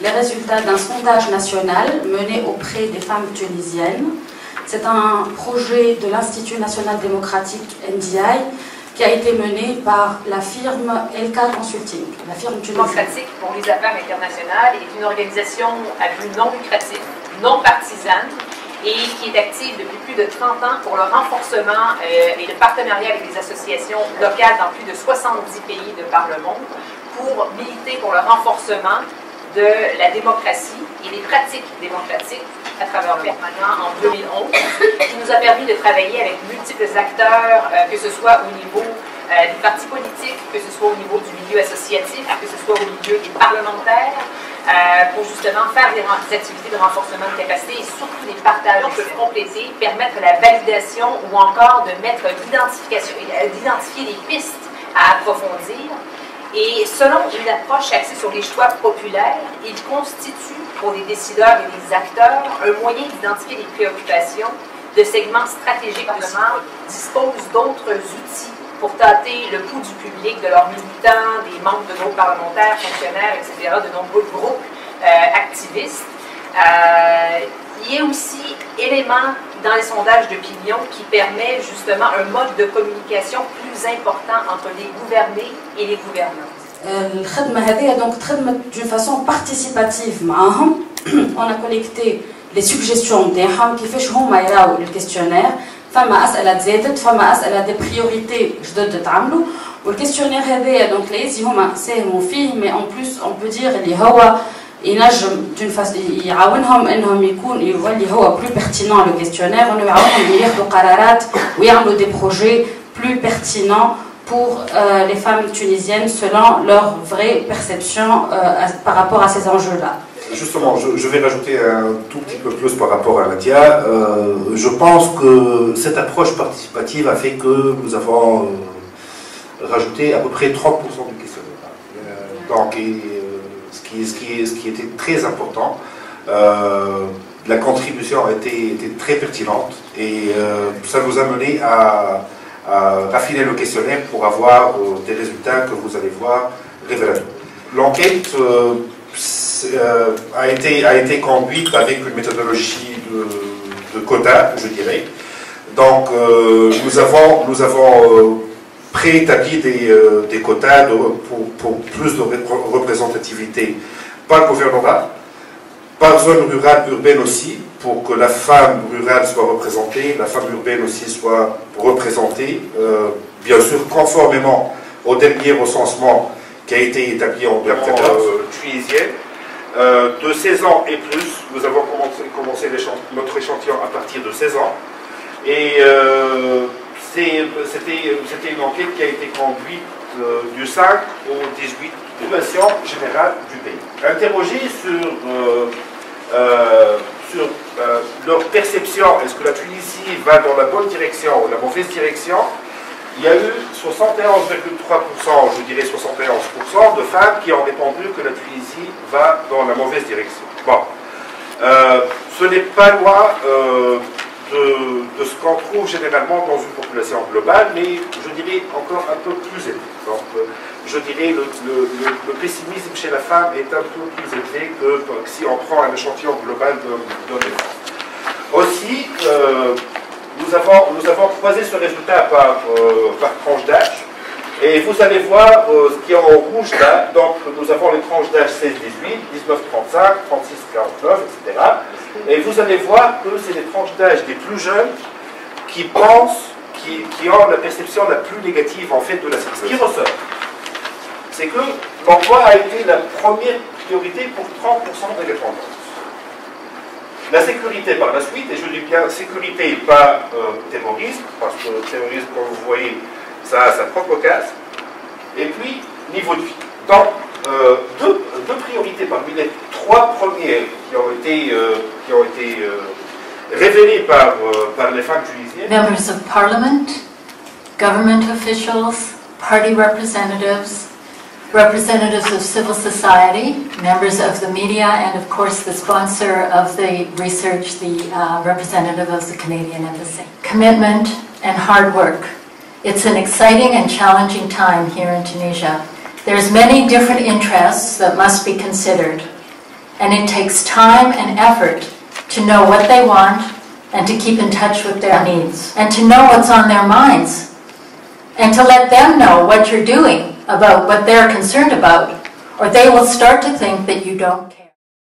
les résultats d'un sondage national mené auprès des femmes tunisiennes. C'est un projet de l'Institut national démocratique NDI qui a été mené par la firme LK Consulting, la firme tunisienne. Démocratique pour les affaires internationales est une organisation à but non lucratif, non partisane, et qui est active depuis plus de 30 ans pour le renforcement et le partenariat avec des associations locales dans plus de 70 pays de par le monde pour militer pour le renforcement de la démocratie et des pratiques démocratiques à travers le permanent en 2011, qui nous a permis de travailler avec multiples acteurs, que ce soit au niveau des partis politiques, que ce soit au niveau du milieu associatif, que ce soit au milieu des parlementaires, pour justement faire des activités de renforcement de capacité et surtout des partages qui peuvent compléter, permettre la validation ou encore de mettre d'identifier des pistes à approfondir. Et selon une approche axée sur les choix populaires, il constitue pour les décideurs et les acteurs un moyen d'identifier les préoccupations de segments stratégiques. Le Parlement dispose d'autres outils pour tâter le pouls du public, de leurs militants, des membres de nos parlementaires, fonctionnaires, etc., de nombreux groupes activistes. Il y a aussi éléments dans les sondages d'opinion qui permet justement un mode de communication plus important entre les gouvernés et les gouvernants. الخدمة هذه donc d'une façon participative معاهم. On a collecté les suggestions نتاعهم كيفاش هما يراو الكيستيونير. فما أسئلة زادت، فما أسئلة دي بريوريتي جدد تعملوا، والكيستيونير هذايا دونك لازم هما ساهموا فيه، mais en plus on peut dire اللي هو ينجم يعاونهم انهم يولي هو plus pertinent le questionnaire، وانه يعاونهم ياخذوا قرارات ويعملوا des projets plus pertinents pour les femmes tunisiennes selon leur vraie perception par rapport à ces enjeux-là. Justement, je vais rajouter un tout petit peu plus par rapport à Nadia. Je pense que cette approche participative a fait que nous avons rajouté à peu près 30% du questionnaire. Donc, ce qui était très important, la contribution était très pertinente et ça nous a mené à raffiner le questionnaire pour avoir des résultats que vous allez voir révélateurs. L'enquête a été conduite avec une méthodologie de quota, je dirais. Donc nous avons préétabli des quotas pour plus de représentativité par gouvernorat, par zone rurale, urbaine aussi, pour que la femme rurale soit représentée, la femme urbaine aussi soit représentée, bien sûr conformément au dernier recensement qui a été établi en 2014, tunisienne. De 16 ans et plus, nous avons commencé notre échantillon à partir de 16 ans. Et c'était une enquête qui a été conduite du 5 au 18 population générale du pays. Interrogés sur leur perception, est-ce que la Tunisie va dans la bonne direction ou la mauvaise direction, il y a eu 71,3%, je dirais 71% de femmes qui ont répondu que la Tunisie va dans la mauvaise direction. Bon, ce n'est pas loin de ce qu'on trouve généralement dans une population globale, mais je dirais encore un peu plus élevé. Donc, je dirais le pessimisme chez la femme est un peu plus élevé que si on prend un échantillon global d'un enfant. Aussi, nous avons croisé ce résultat par tranche d'âge, et vous allez voir ce qui est en rouge là. Donc, nous avons les tranches d'âge 16-18, 19-35, 36-49, etc. Et vous allez voir que c'est les tranches d'âge des plus jeunes qui pensent, qui ont la perception la plus négative en fait de la sécurité. Ce qui ressort, c'est que l'emploi a été la première priorité pour 30% des répondants. La sécurité par la suite, et je dis bien sécurité, pas terrorisme, parce que le terrorisme, comme vous voyez, ça a sa propre casse. Et puis, niveau de vie. Donc, deux priorités parmi les trois premières qui ont été révélées par les femmes tunisiennes. Members of parliament, government officials, party representatives, representatives of civil society, members of the media, and of course the sponsor of the research, the representative of the Canadian Embassy. Commitment and hard work. It's an exciting and challenging time here in Tunisia. There's many different interests that must be considered. and it takes time and effort to know what they want and to keep in touch with their needs, and to know what's on their minds, and to let them know what you're doing about what they're concerned about, or they will start to think that you don't care.